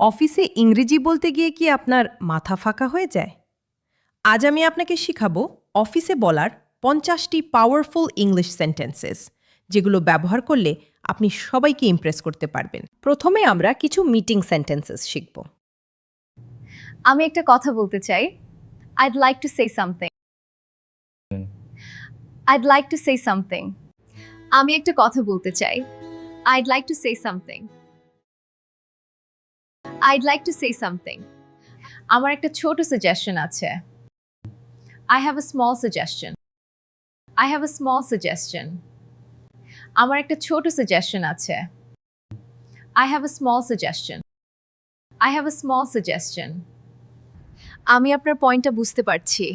অফিসে ইংরেজি বলতে গিয়ে কি আপনার মাথা ফাঁকা হয়ে যায়? আজ আমি আপনাকে শিখাবো অফিসে বলার ৫০টি পাওয়ারফুল ইংলিশ সেন্টেন্সেস, যেগুলো ব্যবহার করলে আপনি সবাইকে ইমপ্রেস করতে পারবেন। প্রথমে আমরা কিছু মিটিং সেন্টেন্সেস শিখব। আমি একটা কথা বলতে চাই। I'd like to say something. I'd like to say something. আমি একটা কথা বলতে চাই। I'd like to say something. I'd like to say something. আমার একটা ছোট সাজেশন আছে। I have a small suggestion. I have a small suggestion. আমার একটা ছোট সাজেশন আছে। I have a small suggestion. I have a small suggestion. আমি আপনার পয়েন্টটা বুঝতে পারছি।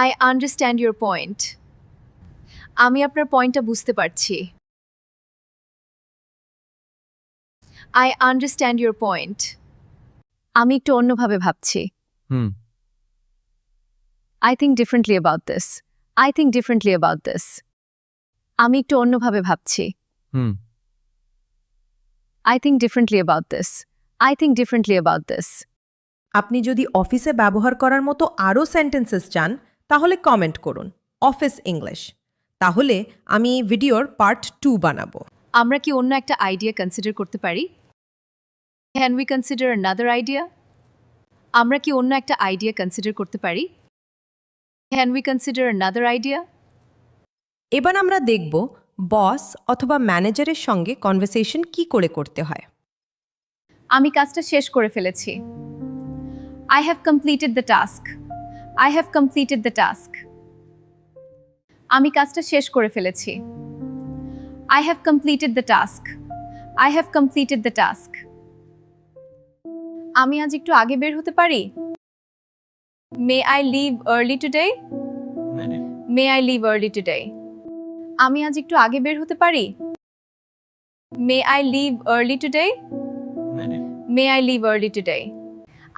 I understand your point. আমি আপনার পয়েন্টটা বুঝতে পারছি। I understand your point. আমি একটু অন্যভাবে ভাবছি। I think differently about this. I think differently about this. আমি একটু অন্যভাবে ভাবছি। I think differently about this. I think differently about this. আপনি যদি অফিসে ব্যবহার করার মতো আরও সেন্টেন্সেস চান, তাহলে কমেন্ট করুন অফিস ইংলিশ। তাহলে আমি ভিডিওর পার্ট 2 বানাবো। আমরা কি অন্য একটা আইডিয়া কনসিডার করতে পারি? Can we consider another idea? আমরা কি অন্য একটা আইডিয়া কনসিডার করতে পারি? Can we consider another idea? এবার আমরা দেখব বস অথবা ম্যানেজারের সঙ্গে কনভারসেশন কি করে করতে হয়। আমি কাজটা শেষ করে ফেলেছি। I have completed the task. I have completed the task. আমি কাজটা শেষ করে ফেলেছি। I have completed the task. I have completed the task. আমি আজ একটু আগে বের হতে পারি? May I leave early today? May I leave early today? আমি আজ একটু আগে বের হতে পারি? May I leave early today? May I leave early today?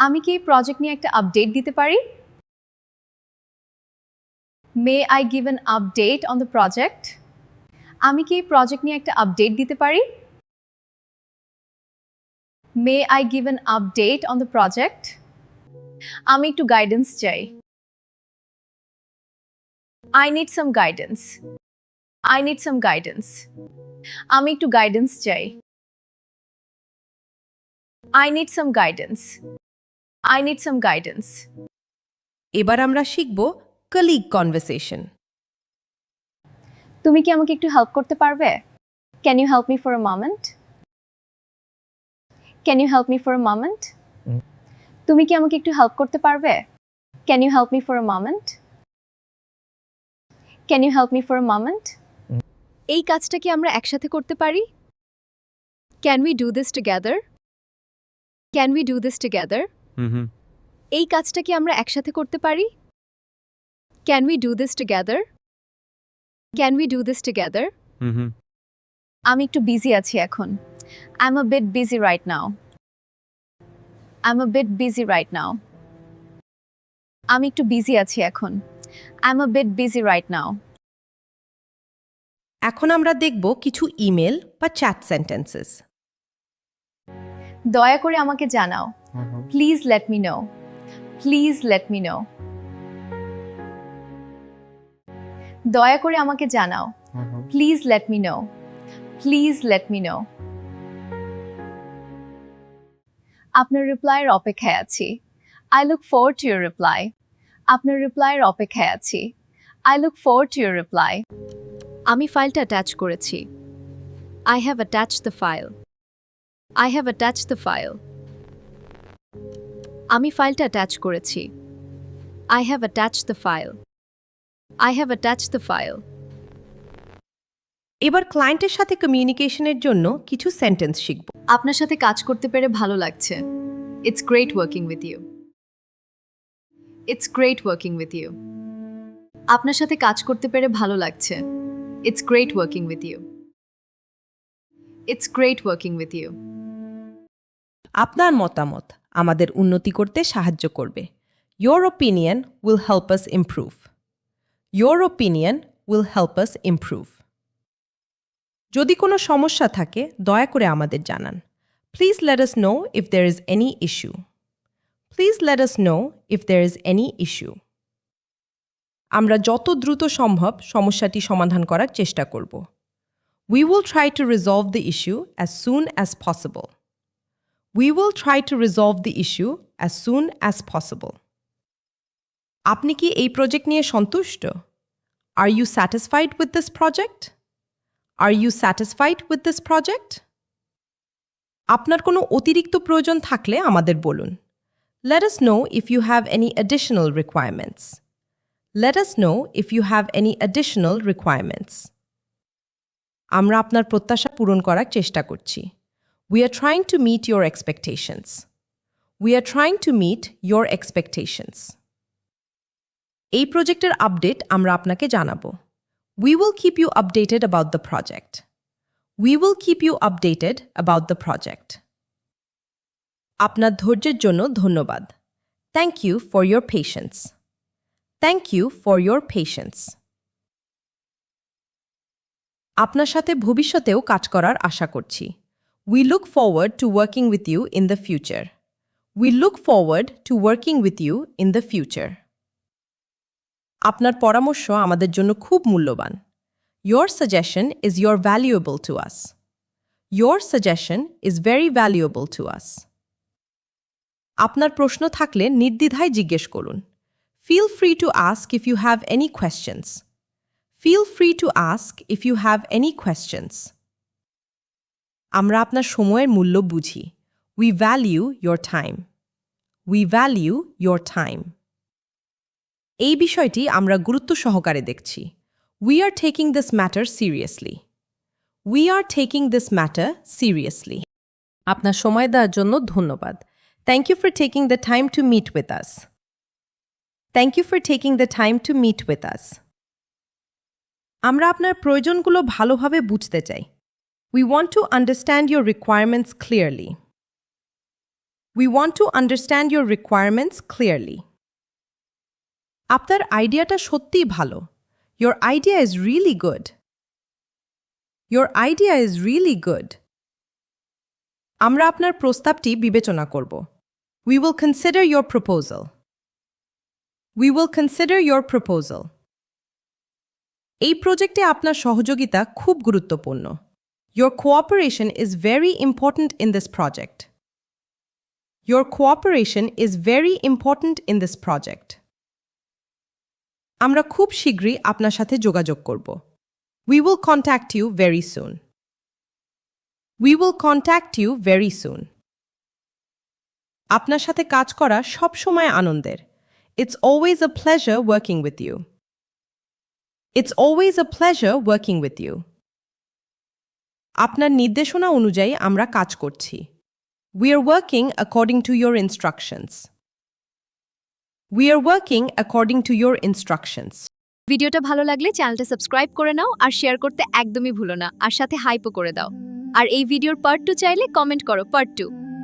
আমি কি এই প্রজেক্ট নিয়ে একটা আপডেট দিতে পারি? May I give an update on the project? আমি কি এই প্রজেক্ট নিয়ে একটা আপডেট দিতে পারি? May I give an update on the project? আমি একটু গাইডেন্স চাই। I need some guidance. I need some guidance. আমি একটু গাইডেন্স চাই। I need some guidance. I need some guidance. এবার আমরা শিখব কলিগ কনভারসেশন। তুমি কি আমাকে একটু হেল্প করতে পারবে? Can you help me for a moment? Can you help me for a moment? তুমি কি আমাকে একটু হেল্প করতে পারবে? Can you help me for a moment? Can you help me for a moment? এই কাজটা কি আমরা একসাথে করতে পারি? Can we do this together? Can we do this together? এই কাজটা কি আমরা একসাথে করতে পারি? Can we do this together? Can we do this together? আমি একটু বিজি আছি এখন। I'm a bit busy right now. I'm a bit busy right now. আমি একটু বিজি আছি এখন। I'm a bit busy right now. এখন আমরা দেখব কিছু ইমেল বা চ্যাট সেন্টেন্সেস। দয়া করে আমাকে জানাও। Please let me know. Please let me know. দয়া করে আমাকে জানাও। Please let me know. Please let me know. আপনার রিপ্লাইয়ের অপেক্ষায় আছি। I look forward to your reply. আপনার রিপ্লাইয়ের অপেক্ষায় আছি। I look forward to your reply. আমি ফাইলটা অ্যাটাচ করেছি। I have attached the file. I have attached the file. আমি ফাইলটা অ্যাটাচ করেছি। I have attached the file. I have attached the file. এবার ক্লায়েন্টের সাথে কমিউনিকেশনের জন্য কিছু সেন্টেন্স শিখব। আপনার সাথে কাজ করতে পেরে ভালো লাগছে। It's great working with you. It's great working with you. আপনার সাথে কাজ করতে পেরে ভালো লাগছে। It's great working with you. It's great working with you. আপনার মতামত আমাদের উন্নতি করতে সাহায্য করবে। Your opinion will help us improve. Your opinion will help us improve. যদি কোনো সমস্যা থাকে দয়া করে আমাদের জানান। Please let us know if there is any issue. Please let us know if there is any issue. আমরা যত দ্রুত সম্ভব সমস্যাটি সমাধান করার চেষ্টা করব। We will try to resolve the issue as soon as possible. We will try to resolve the issue as soon as possible. আপনি কি এই প্রজেক্ট নিয়ে সন্তুষ্ট? Are you satisfied with this project? Are you satisfied with this project? আপনার কোনো অতিরিক্ত প্রয়োজন থাকলে আমাদের বলুন। Let us know if you have any additional requirements. Let us know if you have any additional requirements. আমরা আপনার প্রত্যাশা পূরণ করার চেষ্টা করছি। We are trying to meet your expectations. We are trying to meet your expectations. এই প্রজেক্টের update আমরা আপনাকে জানাবো। We will keep you updated about the project. We will keep you updated about the project. আপনার ধৈর্যের জন্য ধন্যবাদ। Thank you for your patience. Thank you for your patience. আপনার সাথে ভবিষ্যতেও কাজ করার আশা করছি। We look forward to working with you in the future. We look forward to working with you in the future. আপনার পরামর্শ আমাদের জন্য খুব মূল্যবান। Your suggestion is valuable to us. Your suggestion is very valuable to us. আপনার প্রশ্ন থাকলে নির্দ্বিধায় জিজ্ঞেস করুন। Feel free to ask if you have any questions. Feel free to ask if you have any questions. আমরা আপনার সময়ের মূল্য বুঝি। We value your time. We value your time. এই বিষয়টি আমরা গুরুত্ব সহকারে দেখছি। We are taking this matter seriously. We are taking this matter seriously. আপনার সময় দেওয়ার জন্য ধন্যবাদ। Thank you for taking the time to meet with us. Thank you for taking the time to meet with us. আমরা আপনার প্রয়োজনগুলো ভালোভাবে বুঝতে চাই। We want to understand your requirements clearly. We want to understand your requirements clearly. আপনার আইডিয়াটা সত্যিই ভালো। Your idea is really good. Your idea is really good. আমরা আপনার প্রস্তাবটি বিবেচনা করব। We will consider your proposal. We will consider your proposal. এই প্রজেক্টে আপনার সহযোগিতা খুব গুরুত্বপূর্ণ। Your cooperation is very important in this project. Your cooperation is very important in this project. আমরা খুব শীঘ্রই আপনার সাথে যোগাযোগ করব। We will contact you very soon. We will contact you very soon. আপনার সাথে কাজ করা সব সময় আনন্দের। It's always a pleasure working with you. It's always a pleasure working with you. আপনার নির্দেশনা অনুযায়ী আমরা কাজ করছি। We are working according to your instructions. We are working according to your instructions. ভিডিওটা ভালো লাগলে চ্যানেলটা সাবস্ক্রাইব করে নাও আর শেয়ার করতে একদমই ভুলো না, আর সাথে হাইপও করে দাও। আর এই ভিডিওর পার্ট 2 চাইলে কমেন্ট করো পার্ট 2।